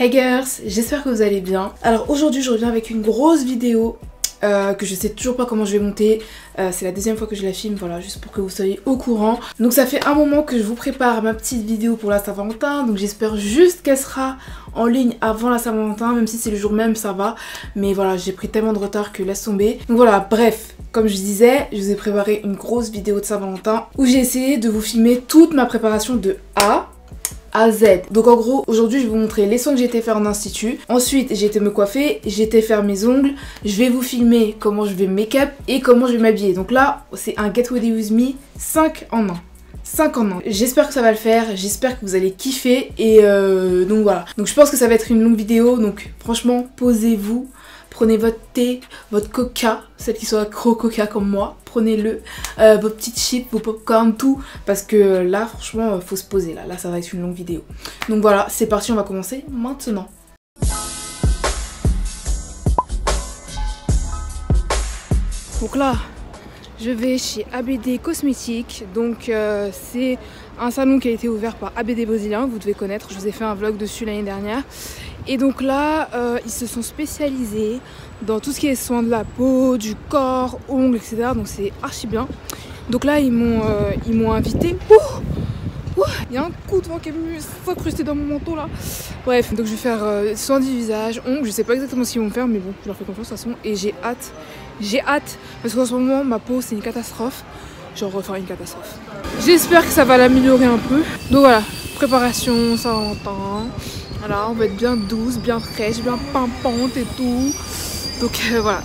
Hey girls, j'espère que vous allez bien. Alors aujourd'hui je reviens avec une grosse vidéo que je sais toujours pas comment je vais monter. C'est la deuxième fois que je la filme, voilà, juste pour que vous soyez au courant. Donc ça fait un moment que je vous prépare ma petite vidéo pour la Saint-Valentin, donc j'espère juste qu'elle sera en ligne avant la Saint-Valentin, même si c'est le jour même ça va. Mais voilà, j'ai pris tellement de retard que laisse tomber. Donc voilà, bref, comme je disais, je vous ai préparé une grosse vidéo de Saint-Valentin où j'ai essayé de vous filmer toute ma préparation de A à Z. Donc en gros, aujourd'hui je vais vous montrer les soins que j'ai été faire en institut. Ensuite, j'ai été me coiffer, j'ai été faire mes ongles. Je vais vous filmer comment je vais make-up et comment je vais m'habiller. Donc là, c'est un Get Ready With Me 5 en 1. 5 en 1. J'espère que ça va le faire, j'espère que vous allez kiffer et donc voilà. Donc je pense que ça va être une longue vidéo, donc franchement, posez-vous. Prenez votre thé, votre coca, celles qui sont accro au coca comme moi, prenez-le, vos petites chips, vos popcorn, tout, parce que là franchement faut se poser, là ça va être une longue vidéo. Donc voilà, c'est parti, on va commencer maintenant. Donc là, je vais chez ABD Cosmétiques, donc c'est un salon qui a été ouvert par ABD Brésilien, vous devez connaître, je vous ai fait un vlog dessus l'année dernière. Et donc là, ils se sont spécialisés dans tout ce qui est soins de la peau, du corps, ongles, etc. Donc c'est archi bien. Donc là, ils m'ont invité. Il y a un coup de vent qui est venu s'incruster dans mon manteau là. Bref, donc je vais faire soins du visage, ongles. Je sais pas exactement ce qu'ils vont me faire, mais bon, je leur fais confiance de toute façon. Et j'ai hâte. J'ai hâte parce qu'en ce moment, ma peau c'est une catastrophe. Genre, enfin une catastrophe. J'espère que ça va l'améliorer un peu. Donc voilà, préparation Saint-Valentin. Voilà, on va être bien douce, bien fraîche, bien pimpante et tout. Donc voilà.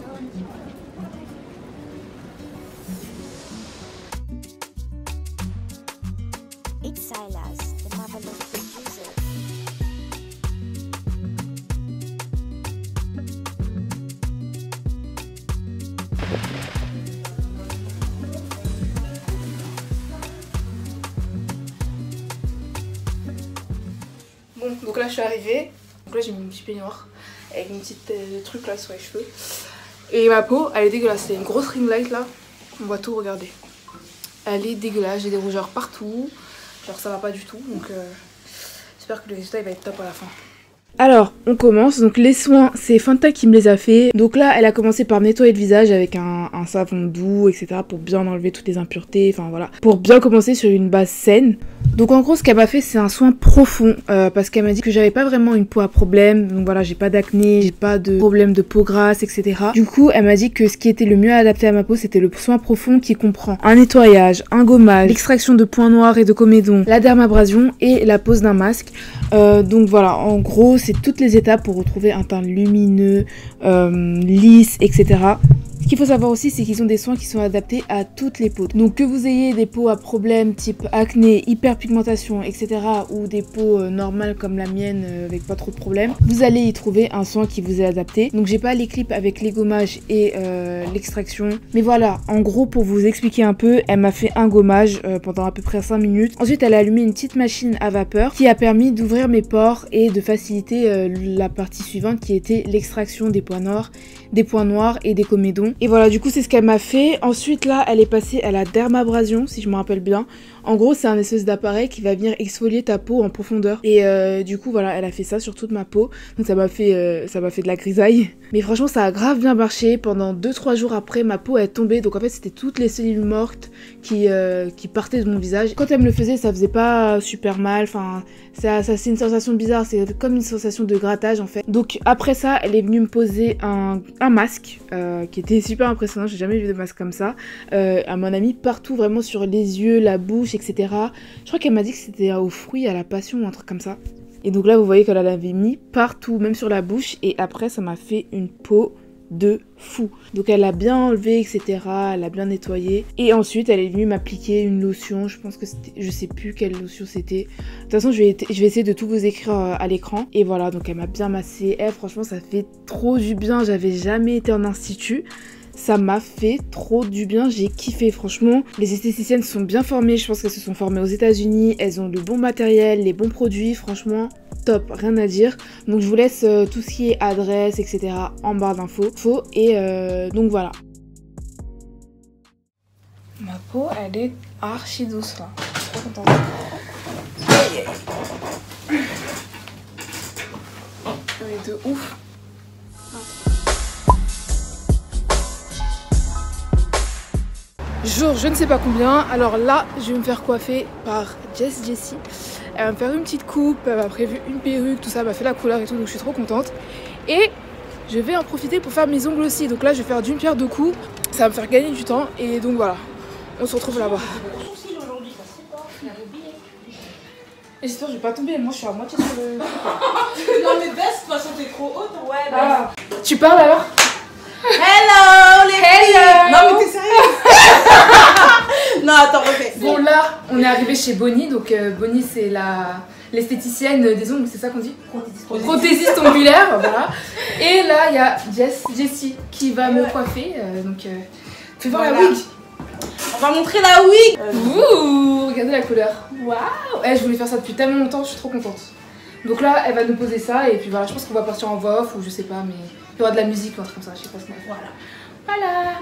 Bon, donc là je suis arrivée. Donc là j'ai mis une petite peignoir avec une petite truc là sur les cheveux. Et ma peau, elle est dégueulasse. C'est une grosse ring light là. On voit tout, regardez. Elle est dégueulasse, j'ai des rougeurs partout. Genre ça va pas du tout. Donc j'espère que le résultat il va être top à la fin. Alors, on commence. Donc les soins, c'est Fanta qui me les a fait. Donc là, elle a commencé par nettoyer le visage avec un savon doux, etc. pour bien enlever toutes les impuretés. Enfin voilà. Pour bien commencer sur une base saine. Donc en gros, ce qu'elle m'a fait, c'est un soin profond. Parce qu'elle m'a dit que j'avais pas vraiment une peau à problème. Donc voilà, j'ai pas d'acné, j'ai pas de problème de peau grasse, etc. Du coup, elle m'a dit que ce qui était le mieux adapté à ma peau, c'était le soin profond qui comprend un nettoyage, un gommage, l'extraction de points noirs et de comédons, la dermabrasion et la pose d'un masque. Donc voilà, en gros, c'est toutes les étapes pour retrouver un teint lumineux, lisse, etc. Ce qu'il faut savoir aussi, c'est qu'ils ont des soins qui sont adaptés à toutes les peaux. Donc que vous ayez des peaux à problème type acné, hyperpigmentation, etc. ou des peaux normales comme la mienne avec pas trop de problèmes, vous allez y trouver un soin qui vous est adapté. Donc j'ai pas les clips avec les gommages et l'extraction. Mais voilà, en gros pour vous expliquer un peu, elle m'a fait un gommage pendant à peu près 5 minutes. Ensuite elle a allumé une petite machine à vapeur qui a permis d'ouvrir mes pores et de faciliter la partie suivante qui était l'extraction des points noirs et des comédons. Et voilà, du coup c'est ce qu'elle m'a fait. Ensuite là elle est passée à la dermabrasion si je me rappelle bien. En gros c'est un espèce d'appareil qui va venir exfolier ta peau en profondeur. Et du coup voilà, elle a fait ça sur toute ma peau. Donc ça m'a fait de la grisaille. Mais franchement ça a grave bien marché. Pendant 2-3 jours après ma peau est tombée. Donc en fait c'était toutes les cellules mortes qui partaient de mon visage. Quand elle me le faisait ça faisait pas super mal. Enfin c'est une sensation bizarre. C'est comme une sensation de grattage en fait. Donc après ça elle est venue me poser un masque qui était super impressionnant. J'ai jamais vu de masque comme ça. Elle m'en a mis partout, vraiment sur les yeux, la bouche, etc. Je crois qu'elle m'a dit que c'était aux fruits, à la passion ou un truc comme ça. Et donc là vous voyez qu'elle l'avait mis partout, même sur la bouche. Et après ça m'a fait une peau de fou. Donc elle a bien enlevé, etc. Elle a bien nettoyé. Et ensuite elle est venue m'appliquer une lotion. Je pense que c'était, je sais plus quelle lotion c'était. De toute façon je vais essayer de tout vous écrire à l'écran. Et voilà, donc elle m'a bien massé. Franchement ça fait trop du bien. J'avais jamais été en institut. Ça m'a fait trop du bien, j'ai kiffé franchement. Les esthéticiennes sont bien formées, je pense qu'elles se sont formées aux États-Unis, elles ont le bon matériel, les bons produits, franchement top, rien à dire. Donc je vous laisse tout ce qui est adresse, etc. en barre d'infos. Et donc voilà. Ma peau, elle est archi douce là. Je suis trop contente. Aïe, aïe. Mais de ouf. Jour je ne sais pas combien, alors là je vais me faire coiffer par Jessie. Elle va me faire une petite coupe, elle m'a prévu une perruque, tout ça, elle m'a fait la couleur et tout, donc je suis trop contente. Et je vais en profiter pour faire mes ongles aussi, donc là je vais faire d'une pierre deux coups, ça va me faire gagner du temps et donc voilà, on se retrouve là-bas. Et j'espère que je vais pas tomber, moi je suis à moitié sur le... Non mais baisse, de toute façon t'es trop haute. Ouais, baisse. Ah. Tu parles alors? Hello les filles. Non mais t'es sérieuse? Non attends, refais. Bon là, on est arrivé chez Bonnie, donc Bonnie c'est l'esthéticienne des ongles, c'est ça qu'on dit? Prothésiste ongulaire, voilà. Et là il y a Jessie qui va me coiffer, donc fais voir la wig. On va montrer la wig. Ouh, regardez la couleur. Waouh. Je voulais faire ça depuis tellement longtemps, je suis trop contente. Donc là, elle va nous poser ça et puis voilà, je pense qu'on va partir en voix off ou je sais pas, mais il y aura de la musique ou un truc comme ça, je sais pas ce qu'on va faire. Voilà.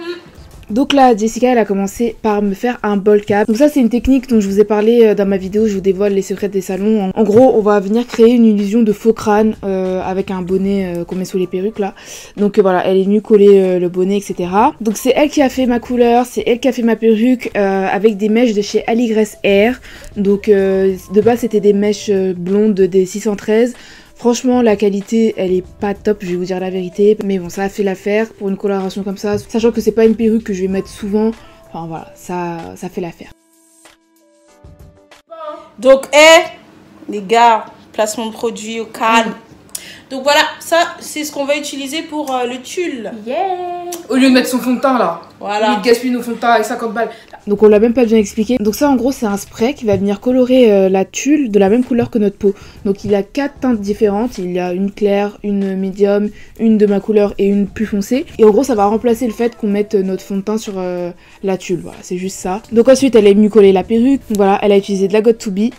Donc là, Jessica, elle a commencé par me faire un ball cap. Donc ça, c'est une technique dont je vous ai parlé dans ma vidéo, je vous dévoile les secrets des salons. En gros, on va venir créer une illusion de faux crâne avec un bonnet qu'on met sous les perruques là. Donc voilà, elle est venue coller le bonnet, etc. Donc c'est elle qui a fait ma couleur, c'est elle qui a fait ma perruque avec des mèches de chez Aligress Hair. Donc de base, c'était des mèches blondes des 613. Franchement, la qualité, elle est pas top, je vais vous dire la vérité. Mais bon, ça a fait l'affaire pour une coloration comme ça. Sachant que c'est pas une perruque que je vais mettre souvent. Enfin voilà, ça fait l'affaire. Donc, les gars, placement de produit au calme. Donc voilà, ça, c'est ce qu'on va utiliser pour le tulle. Yeah. Au lieu de mettre son fond de teint là. Voilà. Au lieu de gaspiller nos fonds de teint avec 50 balles. Donc on l'a même pas bien expliqué. Donc ça en gros c'est un spray qui va venir colorer la tulle de la même couleur que notre peau. Donc il a 4 teintes différentes. Il y a une claire, une médium, une de ma couleur et une plus foncée. Et en gros ça va remplacer le fait qu'on mette notre fond de teint sur la tulle. Voilà, c'est juste ça. Donc ensuite elle est venue coller la perruque. Donc voilà, elle a utilisé de la Got2b.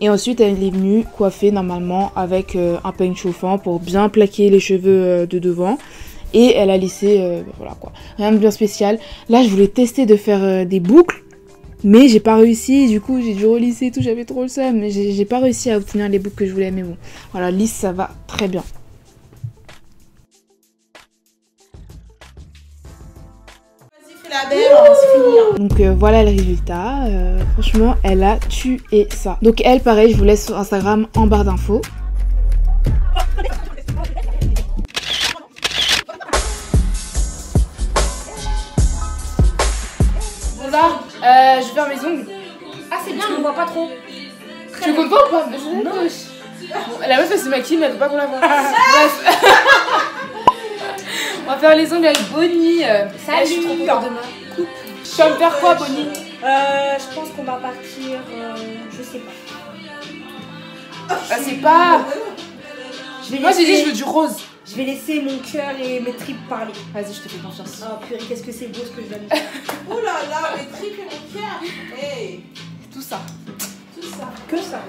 Et ensuite elle est venue coiffer normalement avec un peigne chauffant pour bien plaquer les cheveux de devant. Et elle a lissé, voilà quoi, rien de bien spécial. Là je voulais tester de faire des boucles, mais j'ai pas réussi, du coup j'ai dû relisser et tout, j'avais trop le seum. Mais j'ai pas réussi à obtenir les boucles que je voulais, mais bon, voilà, lisse ça va très bien. Vas-y, fais la belle, on va se finir. Donc voilà le résultat, franchement elle a tué ça. Donc elle pareil, je vous laisse sur Instagram en barre d'infos. Je vais faire mes ongles. Ah c'est bien, on voit pas trop. Tu comptes pas ou pas? Non. Bon, la meuf elle se maquille mais elle veut pas qu'on la voit. Bref. On va faire les ongles avec Bonnie. Salut. Je suis trop contente de ma coupe. Tu vas me faire quoi Bonnie? Je pense qu'on va partir, je sais pas. Ah c'est pas... Moi j'ai dit je veux du rose. Je vais laisser mon cœur et mes tripes parler. Vas-y, je te fais confiance. Oh purée, qu'est-ce que c'est beau ce que je viens de dire. Oh là là, mes tripes et mon cœur. Hey. Tout ça. Tout ça. Que ça.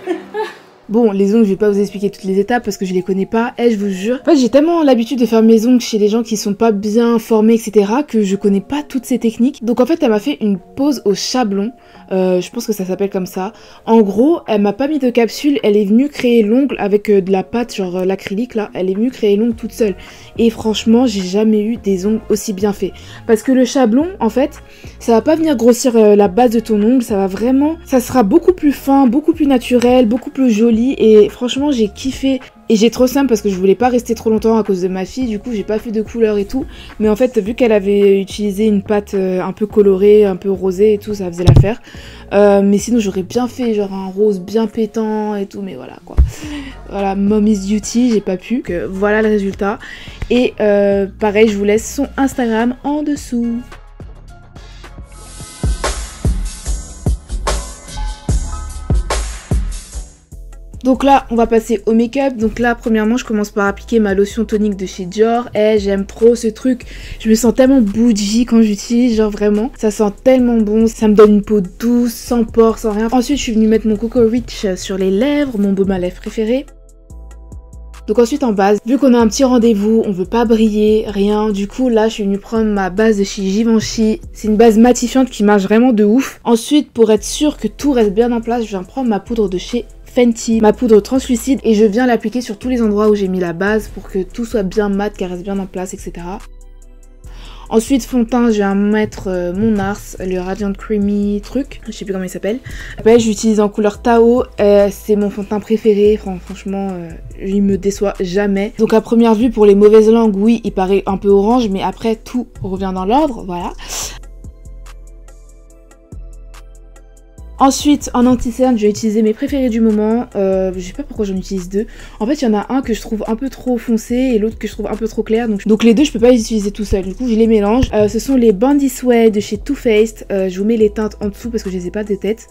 Bon, les ongles, je vais pas vous expliquer toutes les étapes parce que je les connais pas. Je vous jure. En fait, j'ai tellement l'habitude de faire mes ongles chez des gens qui sont pas bien formés, etc., que je connais pas toutes ces techniques. Donc en fait, elle m'a fait une pose au chablon. Je pense que ça s'appelle comme ça. En gros, elle m'a pas mis de capsule. Elle est venue créer l'ongle avec de la pâte, genre l'acrylique là. Elle est venue créer l'ongle toute seule. Et franchement, j'ai jamais eu des ongles aussi bien faits. Parce que le chablon, en fait, ça va pas venir grossir la base de ton ongle. Ça va vraiment... Ça sera beaucoup plus fin, beaucoup plus naturel, beaucoup plus joli. Et franchement j'ai kiffé et j'ai trop simple parce que je voulais pas rester trop longtemps à cause de ma fille, du coup j'ai pas fait de couleur et tout, mais en fait vu qu'elle avait utilisé une pâte un peu colorée, un peu rosée et tout, ça faisait l'affaire. Mais sinon j'aurais bien fait genre un rose bien pétant et tout, mais voilà quoi. Voilà, mommy's duty, j'ai pas pu. Donc, voilà le résultat. Et pareil, je vous laisse son Instagram en dessous. Donc là, on va passer au make-up. Donc là, premièrement, je commence par appliquer ma lotion tonique de chez Dior. J'aime trop ce truc. Je me sens tellement bougie quand j'utilise, genre vraiment. Ça sent tellement bon. Ça me donne une peau douce, sans pores, sans rien. Ensuite, je suis venue mettre mon Coco Rich sur les lèvres, mon baume à lèvres préféré. Donc ensuite en base, vu qu'on a un petit rendez-vous, on veut pas briller, rien. Du coup là je suis venue prendre ma base de chez Givenchy. C'est une base matifiante qui marche vraiment de ouf. Ensuite pour être sûr que tout reste bien en place, je viens prendre ma poudre de chez Fenty, ma poudre translucide, et je viens l'appliquer sur tous les endroits où j'ai mis la base pour que tout soit bien mat, qu'elle reste bien en place, etc. Ensuite, fond de teint, je viens mettre mon NARS, le Radiant Creamy truc, je sais plus comment il s'appelle. Après, j'utilise en couleur Tao, c'est mon fond de teint préféré, franchement, il me déçoit jamais. Donc à première vue, pour les mauvaises langues, oui, il paraît un peu orange, mais après, tout revient dans l'ordre, voilà. Ensuite, en anti-cerne, je vais utiliser mes préférés du moment. Je sais pas pourquoi j'en utilise deux. En fait, il y en a un que je trouve un peu trop foncé et l'autre que je trouve un peu trop clair. Donc les deux, je peux pas les utiliser tout seul. Du coup, je les mélange. Ce sont les Bandy Sway de chez Too Faced. Je vous mets les teintes en dessous parce que je les ai pas de tête.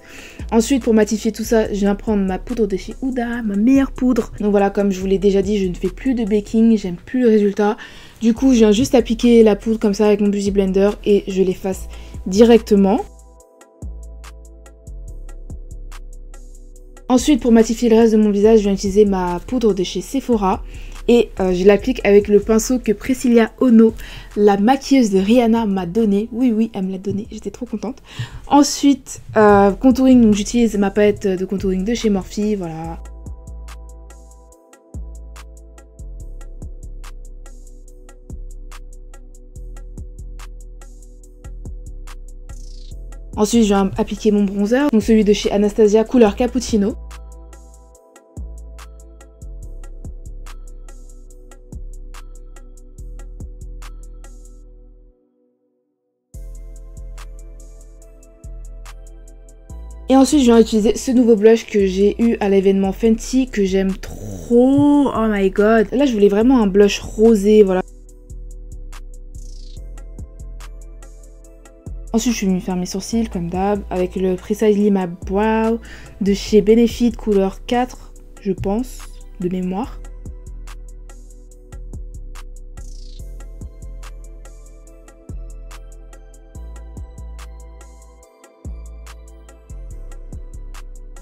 Ensuite, pour matifier tout ça, je viens prendre ma poudre de chez Huda, ma meilleure poudre. Donc voilà, comme je vous l'ai déjà dit, je ne fais plus de baking. J'aime plus le résultat. Du coup, je viens juste appliquer la poudre comme ça avec mon Beauty Blender et je l'efface directement. Ensuite, pour matifier le reste de mon visage, je viens utiliser ma poudre de chez Sephora et je l'applique avec le pinceau que Priscilla Ono, la maquilleuse de Rihanna, m'a donné. Oui, elle me l'a donné, j'étais trop contente. Ensuite, contouring, donc j'utilise ma palette de contouring de chez Morphe, voilà. Ensuite, je viens appliquer mon bronzer, donc celui de chez Anastasia, couleur Cappuccino. Et ensuite, je viens utiliser ce nouveau blush que j'ai eu à l'événement Fenty, que j'aime trop. Oh my god. Là, je voulais vraiment un blush rosé, voilà. Ensuite, je suis venue faire mes sourcils, comme d'hab, avec le Precisely My Brow de chez Benefit, couleur 4, je pense, de mémoire.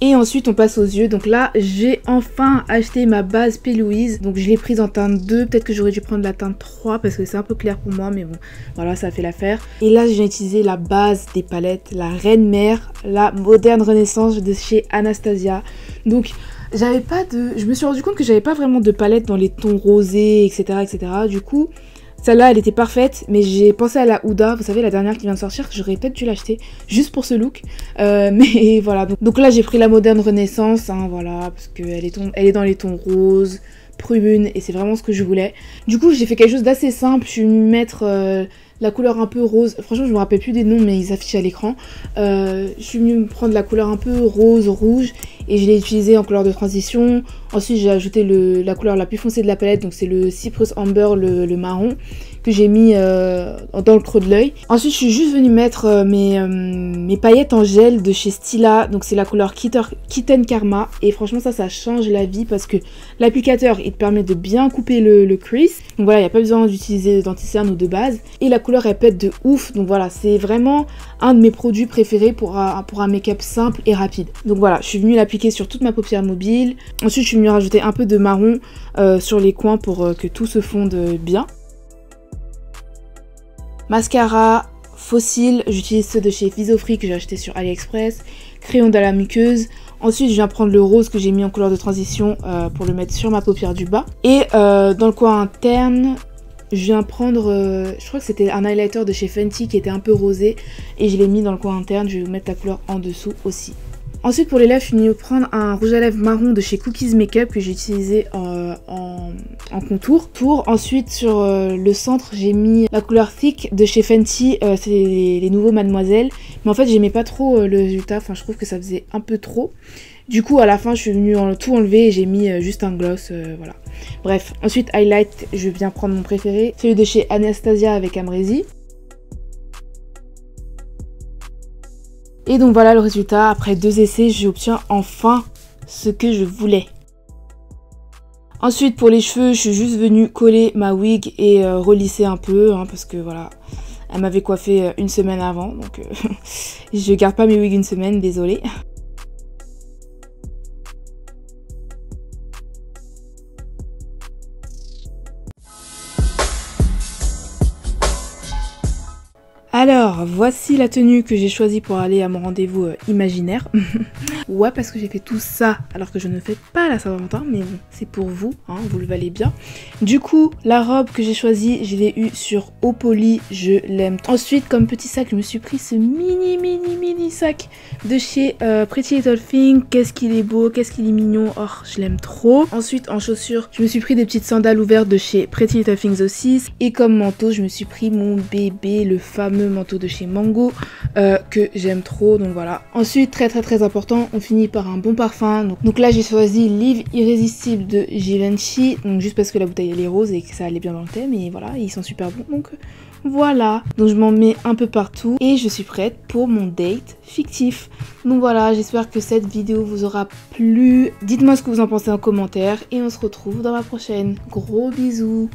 Et ensuite on passe aux yeux, donc là j'ai enfin acheté ma base P. Louise, donc je l'ai prise en teinte 2, peut-être que j'aurais dû prendre la teinte 3 parce que c'est un peu clair pour moi, mais bon voilà, ça fait l'affaire. Et là je viens utiliser la base des palettes, la Reine Mère, la Moderne Renaissance de chez Anastasia. Donc j'avais pas de... je me suis rendu compte que j'avais pas vraiment de palette dans les tons rosés, etc. Du coup... celle-là, elle était parfaite, mais j'ai pensé à la Huda, vous savez, la dernière qui vient de sortir, que j'aurais peut-être dû l'acheter, juste pour ce look. Mais voilà, donc là, j'ai pris la Moderne Renaissance, hein, voilà, parce qu'elle est dans les tons roses, prunes, et c'est vraiment ce que je voulais. Du coup, j'ai fait quelque chose d'assez simple, je suis venue mettre la couleur un peu rose, franchement, je me rappelle plus des noms, mais ils affichent à l'écran. Je suis venue prendre la couleur un peu rose, rouge, et je l'ai utilisée en couleur de transition. Ensuite, j'ai ajouté la couleur la plus foncée de la palette, donc c'est le Cypress Amber, le marron, que j'ai mis dans le creux de l'œil. Ensuite, je suis juste venue mettre mes paillettes en gel de chez Stila, donc c'est la couleur Kitten Karma, et franchement ça change la vie parce que l'applicateur il te permet de bien couper le crease, donc voilà, il n'y a pas besoin d'utiliser d'anti-cerne ou de base, et la couleur elle pète de ouf, donc voilà, c'est vraiment un de mes produits préférés pour un make-up simple et rapide. Donc voilà, je suis venue l'appliquer sur toute ma paupière mobile. Ensuite, je suis venue rajouter un peu de marron sur les coins pour que tout se fonde bien. Mascara, faux cils, j'utilise ceux de chez Visofree que j'ai acheté sur AliExpress. Crayon de la muqueuse. Ensuite, je viens prendre le rose que j'ai mis en couleur de transition pour le mettre sur ma paupière du bas. Et dans le coin interne, je viens prendre, je crois que c'était un highlighter de chez Fenty qui était un peu rosé. Et je l'ai mis dans le coin interne, je vais vous mettre la couleur en dessous aussi. Ensuite, pour les lèvres, je suis venue prendre un rouge à lèvres marron de chez Cookies Makeup que j'ai utilisé en contour. Pour ensuite, sur le centre, j'ai mis la couleur Thick de chez Fenty, c'est les nouveaux Mademoiselle. Mais en fait, j'aimais pas trop le résultat, enfin je trouve que ça faisait un peu trop. Du coup, à la fin, je suis venue tout enlever et j'ai mis juste un gloss, voilà. Bref, ensuite, highlight, je viens prendre mon préféré, celui de chez Anastasia avec Amrezy. Et donc voilà le résultat, après 2 essais, j'obtiens enfin ce que je voulais. Ensuite pour les cheveux, je suis juste venue coller ma wig et relisser un peu, hein, parce que voilà, elle m'avait coiffé une semaine avant, donc je garde pas mes wigs une semaine, désolée. Alors, voici la tenue que j'ai choisie pour aller à mon rendez-vous imaginaire. Ouais, parce que j'ai fait tout ça alors que je ne fais pas la Saint-Valentin, mais bon, c'est pour vous, hein, vous le valez bien. Du coup, la robe que j'ai choisie, je l'ai eue sur Opoly, je l'aime. Ensuite, comme petit sac, je me suis pris ce mini sac de chez Pretty Little Thing. Qu'est-ce qu'il est beau, qu'est-ce qu'il est mignon, oh, je l'aime trop. Ensuite, en chaussures, je me suis pris des petites sandales ouvertes de chez Pretty Little Things aussi. Et comme manteau, je me suis pris mon bébé, le fameux manteau de chez Mango que j'aime trop, donc voilà. Ensuite, très important, on finit par un bon parfum. Donc là, j'ai choisi Live Irrésistible de Givenchy, donc juste parce que la bouteille elle est rose et que ça allait bien dans le thème, et voilà, ils sont super bons, donc voilà. Donc je m'en mets un peu partout et je suis prête pour mon date fictif. Donc voilà, j'espère que cette vidéo vous aura plu. Dites-moi ce que vous en pensez en commentaire et on se retrouve dans la prochaine. Gros bisous.